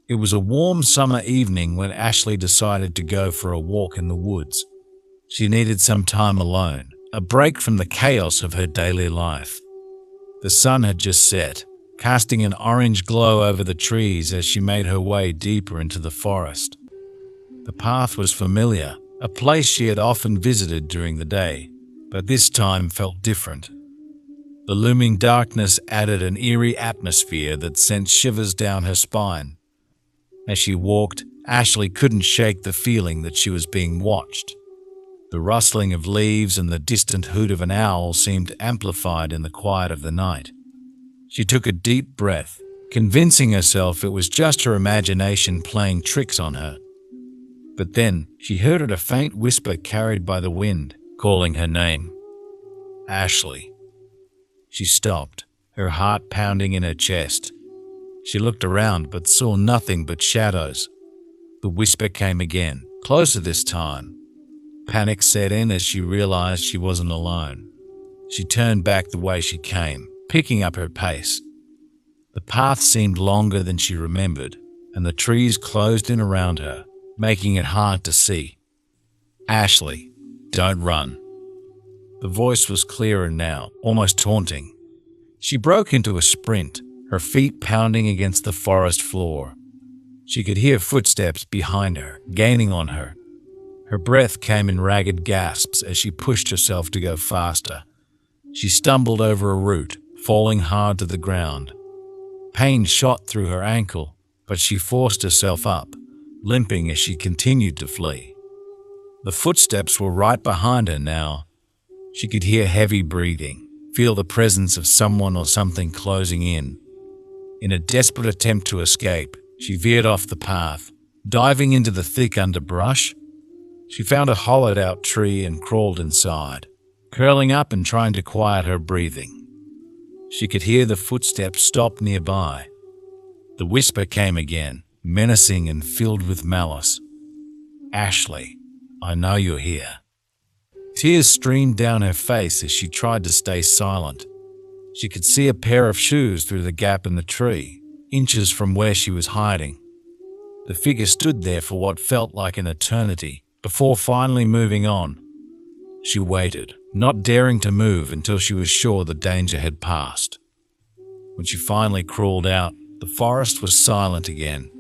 It was a warm summer evening when Ashley decided to go for a walk in the woods. She needed some time alone, a break from the chaos of her daily life. The sun had just set, casting an orange glow over the trees as she made her way deeper into the forest. The path was familiar, a place she had often visited during the day, but this time felt different. The looming darkness added an eerie atmosphere that sent shivers down her spine. As she walked, Ashley couldn't shake the feeling that she was being watched. The rustling of leaves and the distant hoot of an owl seemed amplified in the quiet of the night. She took a deep breath, convincing herself it was just her imagination playing tricks on her. But then she heard a faint whisper carried by the wind, calling her name. Ashley. She stopped, her heart pounding in her chest. She looked around but saw nothing but shadows. The whisper came again, closer this time. Panic set in as she realized she wasn't alone. She turned back the way she came, picking up her pace. The path seemed longer than she remembered, and the trees closed in around her, making it hard to see. Ashley, don't run. The voice was clearer now, almost taunting. She broke into a sprint, her feet pounding against the forest floor. She could hear footsteps behind her, gaining on her. Her breath came in ragged gasps as she pushed herself to go faster. She stumbled over a root, falling hard to the ground. Pain shot through her ankle, but she forced herself up, limping as she continued to flee. The footsteps were right behind her now. She could hear heavy breathing, feel the presence of someone or something closing in. In a desperate attempt to escape, she veered off the path, diving into the thick underbrush. She found a hollowed-out tree and crawled inside, curling up and trying to quiet her breathing. She could hear the footsteps stop nearby. The whisper came again, menacing and filled with malice. Ashley, I know you're here. Tears streamed down her face as she tried to stay silent. She could see a pair of shoes through the gap in the tree, inches from where she was hiding. The figure stood there for what felt like an eternity, before finally moving on. She waited, not daring to move until she was sure the danger had passed. When she finally crawled out, the forest was silent again.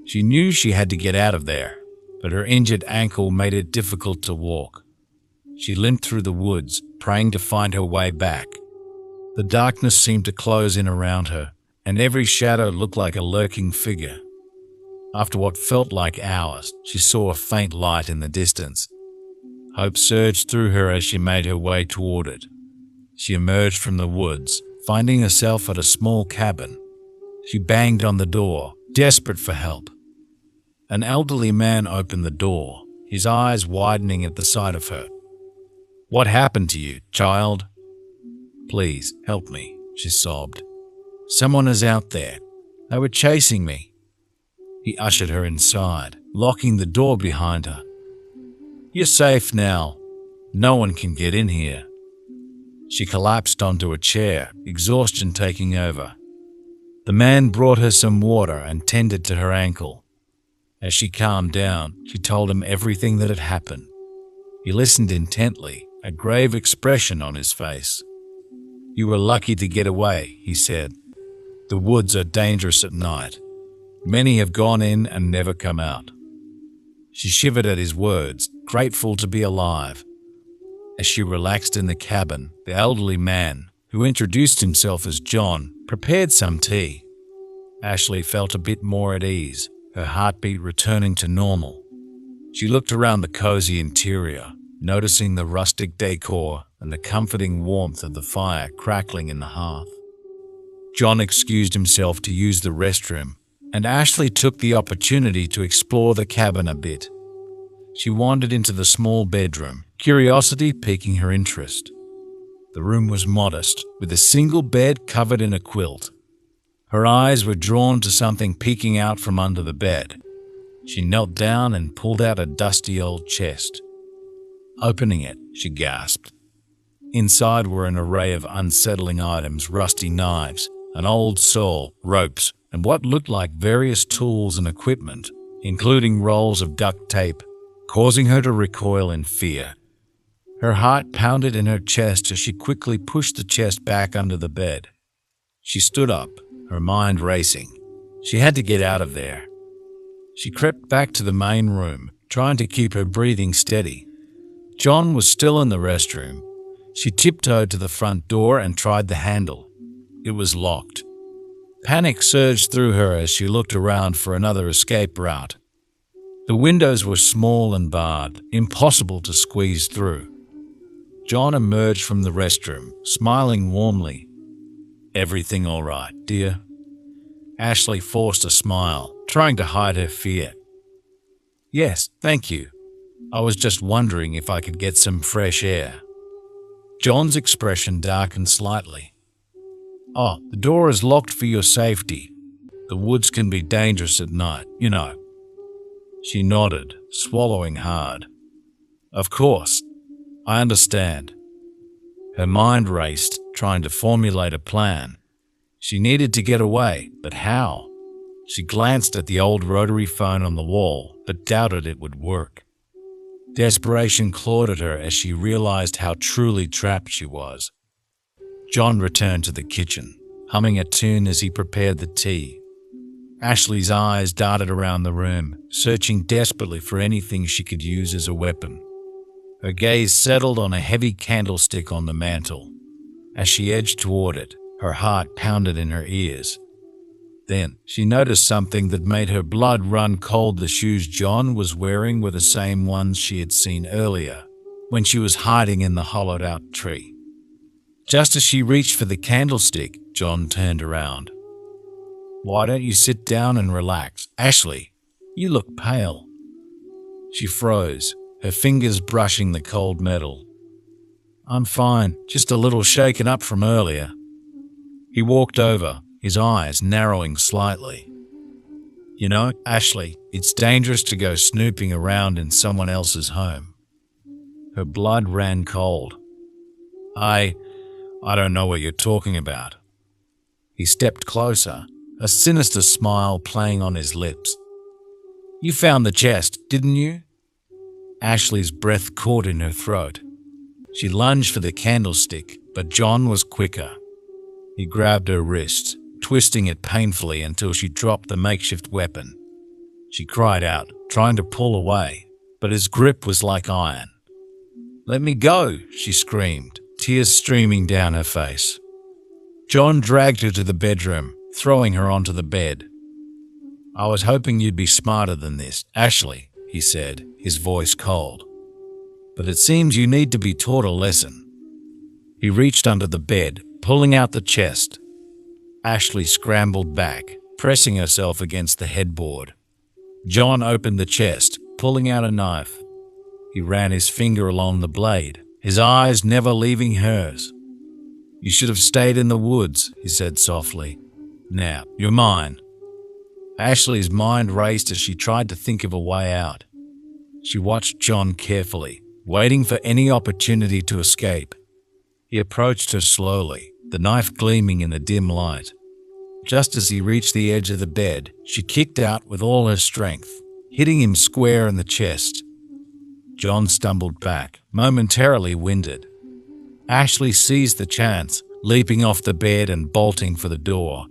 She knew she had to get out of there, but her injured ankle made it difficult to walk. She limped through the woods, praying to find her way back. The darkness seemed to close in around her, and every shadow looked like a lurking figure. After what felt like hours, she saw a faint light in the distance. Hope surged through her as she made her way toward it. She emerged from the woods, finding herself at a small cabin. She banged on the door, desperate for help. An elderly man opened the door, his eyes widening at the sight of her. "What happened to you, child?" "Please, help me," she sobbed. "Someone is out there. They were chasing me." He ushered her inside, locking the door behind her. "You're safe now. No one can get in here." She collapsed onto a chair, exhaustion taking over. The man brought her some water and tended to her ankle. As she calmed down, she told him everything that had happened. He listened intently, a grave expression on his face. "You were lucky to get away," he said. "The woods are dangerous at night. Many have gone in and never come out." She shivered at his words, grateful to be alive. As she relaxed in the cabin, the elderly man, who introduced himself as John, prepared some tea. Ashley felt a bit more at ease, her heartbeat returning to normal. She looked around the cozy interior, noticing the rustic decor and the comforting warmth of the fire crackling in the hearth. John excused himself to use the restroom, and Ashley took the opportunity to explore the cabin a bit. She wandered into the small bedroom, curiosity piquing her interest. The room was modest, with a single bed covered in a quilt. Her eyes were drawn to something peeking out from under the bed. She knelt down and pulled out a dusty old chest. Opening it, she gasped. Inside were an array of unsettling items: rusty knives, an old saw, ropes, and what looked like various tools and equipment, including rolls of duct tape, causing her to recoil in fear. Her heart pounded in her chest as she quickly pushed the chest back under the bed. She stood up, her mind racing. She had to get out of there. She crept back to the main room, trying to keep her breathing steady. John was still in the restroom. She tiptoed to the front door and tried the handle. It was locked. Panic surged through her as she looked around for another escape route. The windows were small and barred, impossible to squeeze through. John emerged from the restroom, smiling warmly. "Everything all right, dear?" Ashley forced a smile, trying to hide her fear. "Yes, thank you. I was just wondering if I could get some fresh air." John's expression darkened slightly. "Oh, the door is locked for your safety. The woods can be dangerous at night, you know." She nodded, swallowing hard. "Of course. I understand." Her mind raced, trying to formulate a plan. She needed to get away, but how? She glanced at the old rotary phone on the wall, but doubted it would work. Desperation clawed at her as she realized how truly trapped she was. John returned to the kitchen, humming a tune as he prepared the tea. Ashley's eyes darted around the room, searching desperately for anything she could use as a weapon. Her gaze settled on a heavy candlestick on the mantel. As she edged toward it, her heart pounded in her ears. Then she noticed something that made her blood run cold. The shoes John was wearing were the same ones she had seen earlier, when she was hiding in the hollowed-out tree. Just as she reached for the candlestick, John turned around. "Why don't you sit down and relax? Ashley, you look pale." She froze, her fingers brushing the cold metal. "I'm fine, just a little shaken up from earlier." He walked over, his eyes narrowing slightly. "You know, Ashley, it's dangerous to go snooping around in someone else's home." Her blood ran cold. I don't know what you're talking about." He stepped closer, a sinister smile playing on his lips. "You found the chest, didn't you?" Ashley's breath caught in her throat. She lunged for the candlestick, but John was quicker. He grabbed her wrist, twisting it painfully until she dropped the makeshift weapon. She cried out, trying to pull away, but his grip was like iron. "Let me go," she screamed, tears streaming down her face. John dragged her to the bedroom, throwing her onto the bed. "I was hoping you'd be smarter than this, Ashley," he said, his voice cold. "But it seems you need to be taught a lesson." He reached under the bed, pulling out the chest. Ashley scrambled back, pressing herself against the headboard. John opened the chest, pulling out a knife. He ran his finger along the blade, his eyes never leaving hers. "You should have stayed in the woods," he said softly. "Now, you're mine." Ashley's mind raced as she tried to think of a way out. She watched John carefully, waiting for any opportunity to escape. He approached her slowly, the knife gleaming in the dim light. Just as he reached the edge of the bed, she kicked out with all her strength, hitting him square in the chest. John stumbled back, momentarily winded. Ashley seized the chance, leaping off the bed and bolting for the door.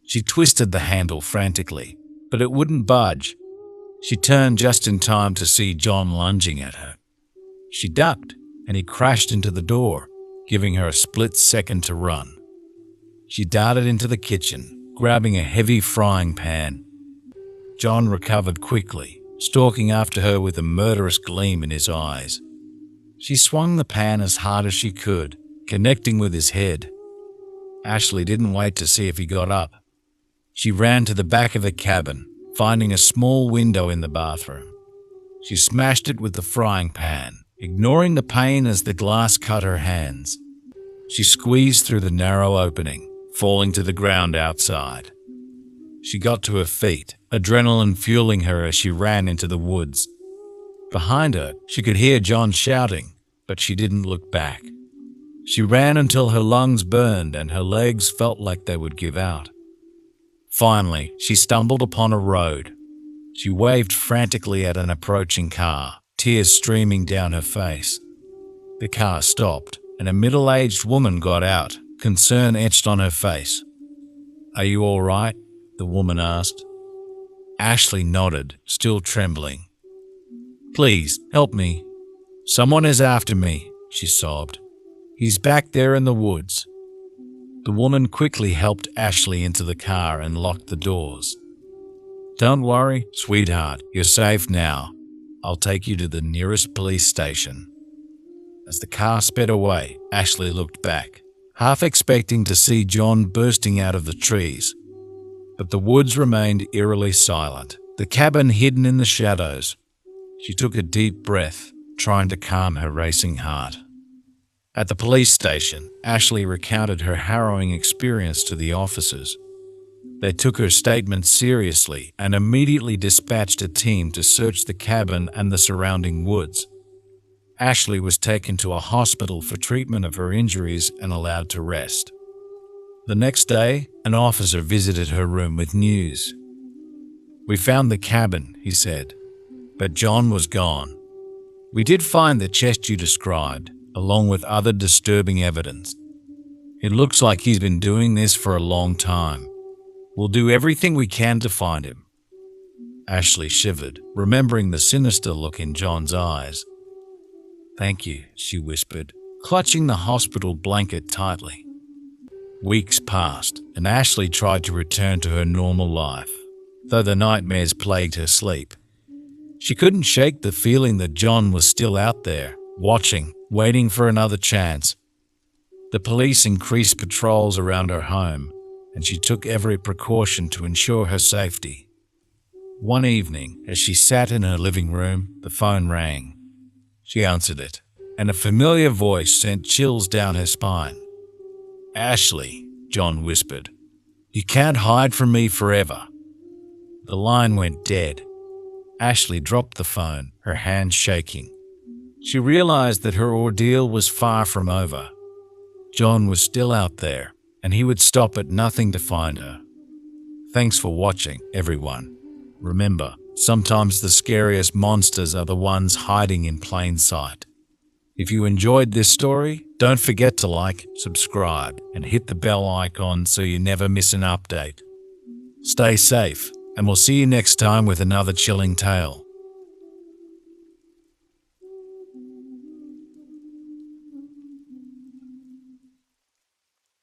She twisted the handle frantically, but it wouldn't budge. She turned just in time to see John lunging at her. She ducked, and he crashed into the door, giving her a split second to run. She darted into the kitchen, grabbing a heavy frying pan. John recovered quickly, stalking after her with a murderous gleam in his eyes. She swung the pan as hard as she could, connecting with his head. Ashley didn't wait to see if he got up. She ran to the back of the cabin, finding a small window in the bathroom. She smashed it with the frying pan, ignoring the pain as the glass cut her hands. She squeezed through the narrow opening, falling to the ground outside. She got to her feet, adrenaline fueling her as she ran into the woods. Behind her, she could hear John shouting, but she didn't look back. She ran until her lungs burned and her legs felt like they would give out. Finally, she stumbled upon a road. She waved frantically at an approaching car, tears streaming down her face. The car stopped, and a middle-aged woman got out, concern etched on her face. "Are you all right?" the woman asked. Ashley nodded, still trembling. "Please, help me. Someone is after me," she sobbed. "He's back there in the woods." The woman quickly helped Ashley into the car and locked the doors. "Don't worry, sweetheart, you're safe now. I'll take you to the nearest police station." As the car sped away, Ashley looked back, half expecting to see John bursting out of the trees. But the woods remained eerily silent, the cabin hidden in the shadows. She took a deep breath, trying to calm her racing heart. At the police station, Ashley recounted her harrowing experience to the officers. They took her statement seriously and immediately dispatched a team to search the cabin and the surrounding woods. Ashley was taken to a hospital for treatment of her injuries and allowed to rest. The next day, an officer visited her room with news. "We found the cabin," he said, "but John was gone. We did find the chest you described, along with other disturbing evidence. It looks like he's been doing this for a long time. We'll do everything we can to find him." Ashley shivered, remembering the sinister look in John's eyes. "Thank you," she whispered, clutching the hospital blanket tightly. Weeks passed, and Ashley tried to return to her normal life, though the nightmares plagued her sleep. She couldn't shake the feeling that John was still out there, watching, waiting for another chance. The police increased patrols around her home, and she took every precaution to ensure her safety. One evening, as she sat in her living room, the phone rang. She answered it, and a familiar voice sent chills down her spine. "Ashley," John whispered, "you can't hide from me forever." The line went dead. Ashley dropped the phone, her hands shaking. She realized that her ordeal was far from over. John was still out there, and he would stop at nothing to find her. Thanks for watching, everyone. Remember, sometimes the scariest monsters are the ones hiding in plain sight. If you enjoyed this story, don't forget to like, subscribe, and hit the bell icon so you never miss an update. Stay safe, and we'll see you next time with another chilling tale.